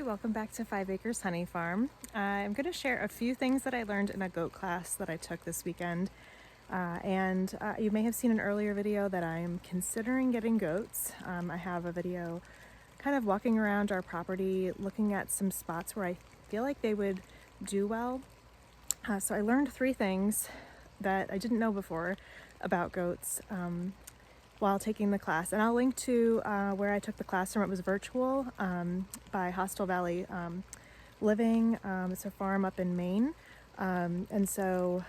welcome back to 5 Acres Honey Farm. I'm going to share a few things that I learned in a goat class that I took this weekend. You may have seen an earlier video that I'm considering getting goats. I have a video kind of walking around our property, looking at some spots where I feel like they would do well. So I learned 3 things that I didn't know before about goats while taking the class, and I'll link to where I took the class from. It was virtual by Hostel Valley Living. It's a farm up in Maine, and so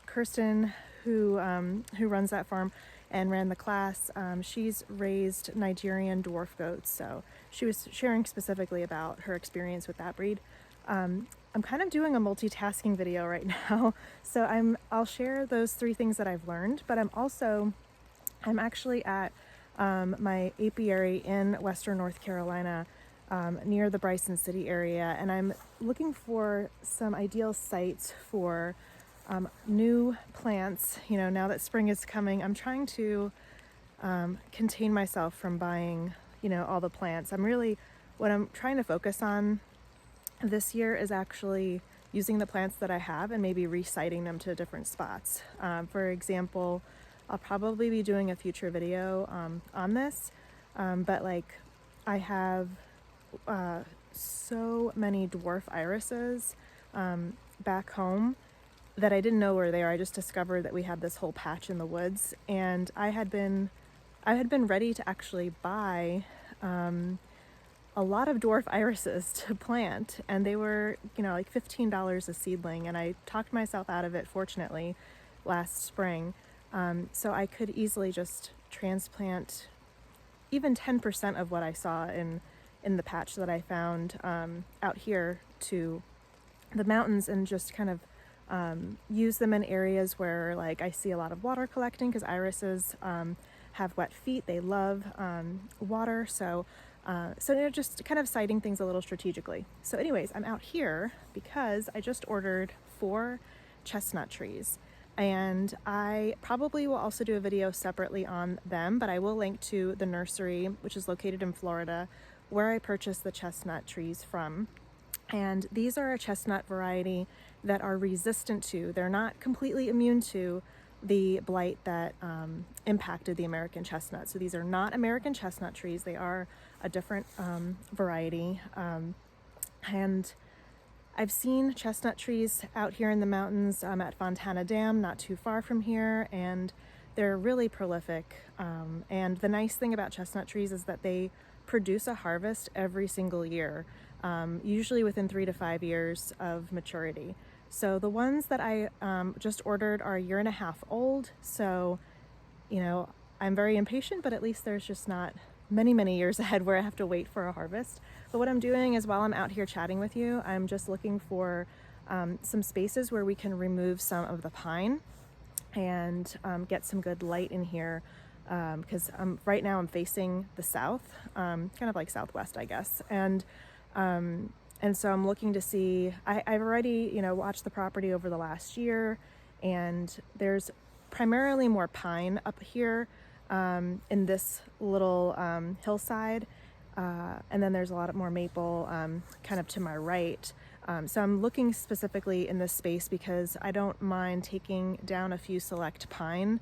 Kirsten, who runs that farm and ran the class, she's raised Nigerian dwarf goats, so she was sharing specifically about her experience with that breed. I'm kind of doing a multitasking video right now, so I'll share those 3 things that I've learned, but I'm actually at my apiary in Western North Carolina, near the Bryson City area, and I'm looking for some ideal sites for new plants. You know, now that spring is coming, I'm trying to contain myself from buying, all the plants. What I'm trying to focus on this year is actually using the plants that I have and maybe resiting them to different spots. For example, I'll probably be doing a future video on this, but I have so many dwarf irises back home that I didn't know were there. I just discovered that we had this whole patch in the woods, and I had been ready to actually buy a lot of dwarf irises to plant, and they were like $15 a seedling, and I talked myself out of it, fortunately, last spring. So I could easily just transplant even 10% of what I saw in the patch that I found out here to the mountains, and just kind of use them in areas where I see a lot of water collecting, because irises have wet feet. They love water. So they're just kind of siting things a little strategically. So anyways, I'm out here because I just ordered 4 chestnut trees. And I probably will also do a video separately on them, but I will link to the nursery, which is located in Florida, where I purchased the chestnut trees from. And these are a chestnut variety that are resistant to, they're not completely immune to the blight that impacted the American chestnut. So these are not American chestnut trees. They are a different variety. And I've seen chestnut trees out here in the mountains at Fontana Dam, not too far from here, and they're really prolific. And the nice thing about chestnut trees is that they produce a harvest every single year, usually within 3 to 5 years of maturity. So the ones that I just ordered are 1.5 years old. So, I'm very impatient, but at least there's just not many years ahead where I have to wait for a harvest. But what I'm doing is, while I'm out here chatting with you, I'm just looking for some spaces where we can remove some of the pine and get some good light in here, because right now I'm facing the south, kind of like southwest, I guess. And so I'm looking to see, I've already, watched the property over the last year, and there's primarily more pine up here in this little hillside, and then there's a lot more maple kind of to my right. So I'm looking specifically in this space because I don't mind taking down a few select pine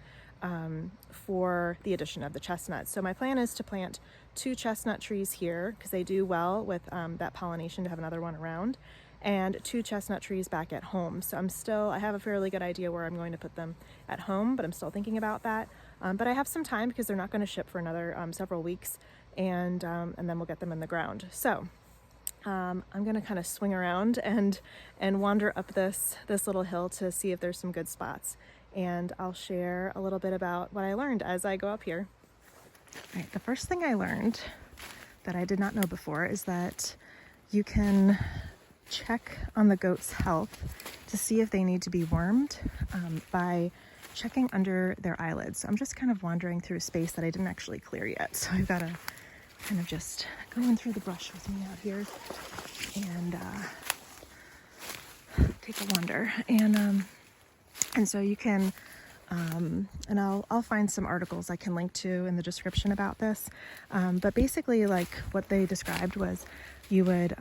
for the addition of the chestnut. So my plan is to plant 2 chestnut trees here, because they do well with that pollination, to have another one around, and 2 chestnut trees back at home. So I have a fairly good idea where I'm going to put them at home, but I'm still thinking about that. But I have some time, because they're not going to ship for another several weeks, and then we'll get them in the ground. So I'm going to kind of swing around and wander up this little hill to see if there's some good spots. And I'll share a little bit about what I learned as I go up here. All right, the first thing I learned that I did not know before is that you can check on the goat's health to see if they need to be wormed by checking under their eyelids. So I'm just kind of wandering through a space that I didn't actually clear yet. So I've got to kind of just go in through the brush with me out here and take a wander. And so you can, and I'll find some articles I can link to in the description about this. But basically, what they described was you would,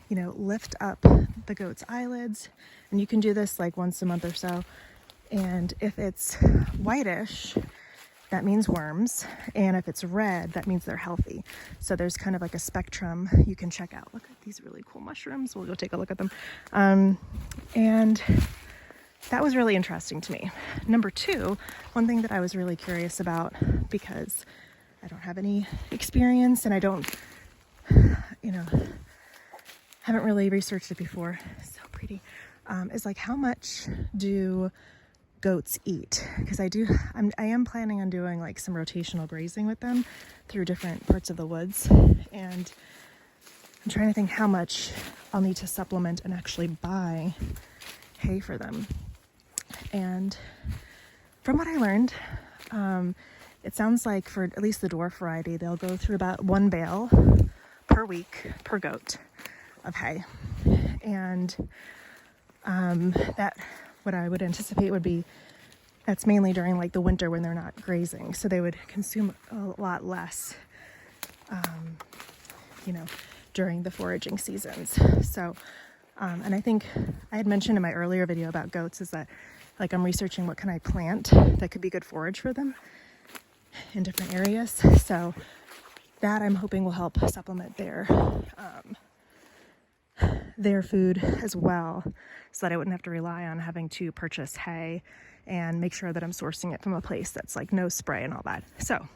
lift up the goat's eyelids, and you can do this like once a month or so. And if it's whitish, that means worms. And if it's red, that means they're healthy. So there's kind of like a spectrum you can check out. Look at these really cool mushrooms. We'll go take a look at them. And that was really interesting to me. Number two, one thing that I was really curious about, because I don't have any experience and I don't, haven't really researched it before. So pretty. Is like, how much do goats eat? Because I am planning on doing like some rotational grazing with them through different parts of the woods, and I'm trying to think how much I'll need to supplement and actually buy hay for them. And from what I learned, it sounds like for at least the dwarf variety, they'll go through about 1 bale per week per goat of hay. And that, what I would anticipate would be, that's mainly during like the winter when they're not grazing. So they would consume a lot less, during the foraging seasons. So, and I think I had mentioned in my earlier video about goats is that like I'm researching what can I plant that could be good forage for them in different areas. So that I'm hoping will help supplement their food as well, so that I wouldn't have to rely on having to purchase hay and make sure that I'm sourcing it from a place that's like no spray and all that. So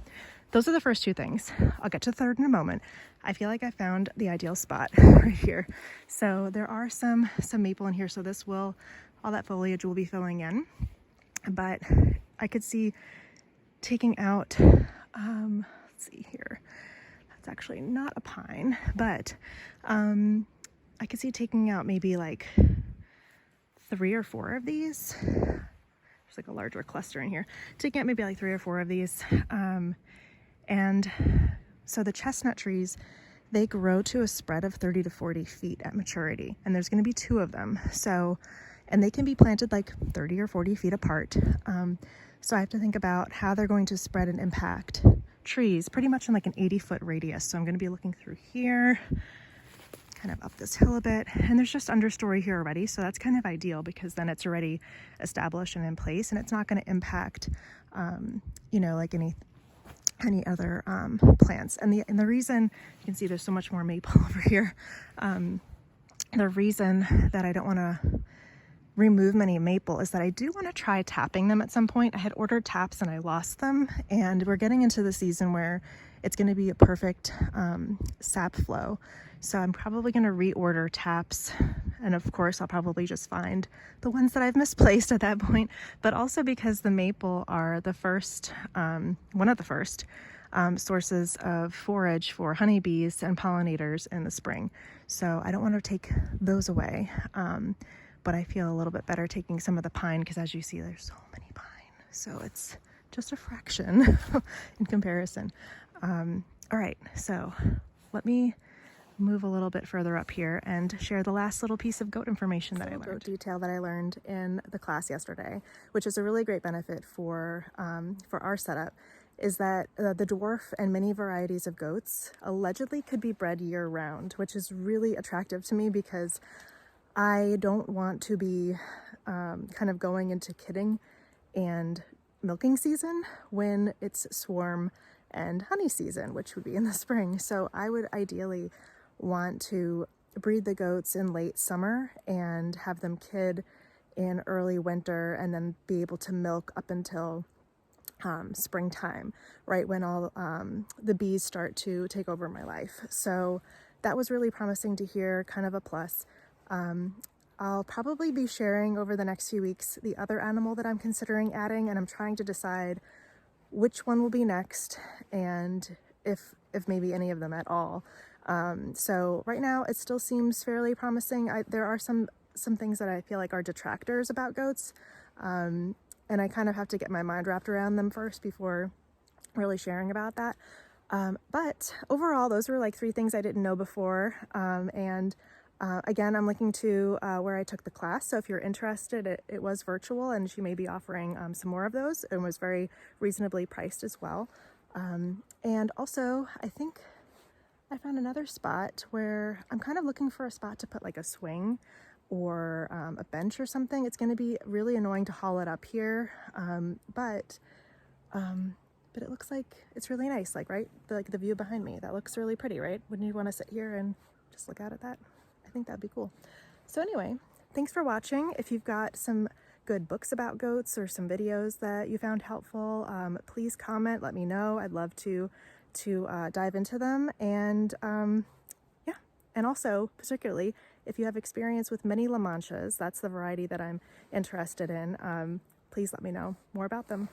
those are the first two things. I'll get to the third in a moment. I feel like I found the ideal spot right here. So there are some maple in here, so all that foliage will be filling in. But I could see taking out, let's see here, that's actually not a pine, but I could see taking out maybe like 3 or 4 of these. There's like a larger cluster in here. Taking out maybe like 3 or 4 of these. And so the chestnut trees, they grow to a spread of 30 to 40 feet at maturity. And there's going to be 2 of them. So, and they can be planted like 30 or 40 feet apart. So I have to think about how they're going to spread and impact trees pretty much in like an 80-foot radius. So I'm going to be looking through here, kind of up this hill a bit, and there's just understory here already, so that's kind of ideal because then it's already established and in place, and it's not going to impact like any other plants. And the reason, you can see there's so much more maple over here, the reason that I don't want to remove many maple is that I do want to try tapping them at some point. I had ordered taps and I lost them, and we're getting into the season where it's going to be a perfect sap flow. So I'm probably going to reorder taps, and of course I'll probably just find the ones that I've misplaced at that point, but also because the maple are the first, one of the first sources of forage for honeybees and pollinators in the spring. So I don't want to take those away, but I feel a little bit better taking some of the pine, because as you see, there's so many pine. So it's just a fraction in comparison. All right, so let me move a little bit further up here and share the last little piece of goat information that I learned. Goat detail that I learned in the class yesterday, which is a really great benefit for our setup, is that the dwarf and many varieties of goats allegedly could be bred year-round, which is really attractive to me because I don't want to be kind of going into kidding and milking season when it's swarm and honey season, which would be in the spring. So I would ideally want to breed the goats in late summer and have them kid in early winter, and then be able to milk up until springtime, right when all the bees start to take over my life. So that was really promising to hear, kind of a plus. I'll probably be sharing over the next few weeks the other animal that I'm considering adding, and I'm trying to decide which one will be next, and if maybe any of them at all. So right now it still seems fairly promising. There are some things that I feel like are detractors about goats, and I kind of have to get my mind wrapped around them first before really sharing about that. But overall, those were like 3 things I didn't know before. Again, I'm linking to where I took the class. So if you're interested, it was virtual, and she may be offering some more of those, and was very reasonably priced as well. And also, I think I found another spot where I'm kind of looking for a spot to put like a swing or a bench or something. It's going to be really annoying to haul it up here, but it looks like it's really nice, like right, like the view behind me. That looks really pretty, right? Wouldn't you want to sit here and just look out at that? I think that'd be cool. So anyway, thanks for watching. If you've got some good books about goats or some videos that you found helpful, please comment, let me know. I'd love to dive into them. And yeah, and also particularly if you have experience with mini La Manchas, that's the variety that I'm interested in, please let me know more about them.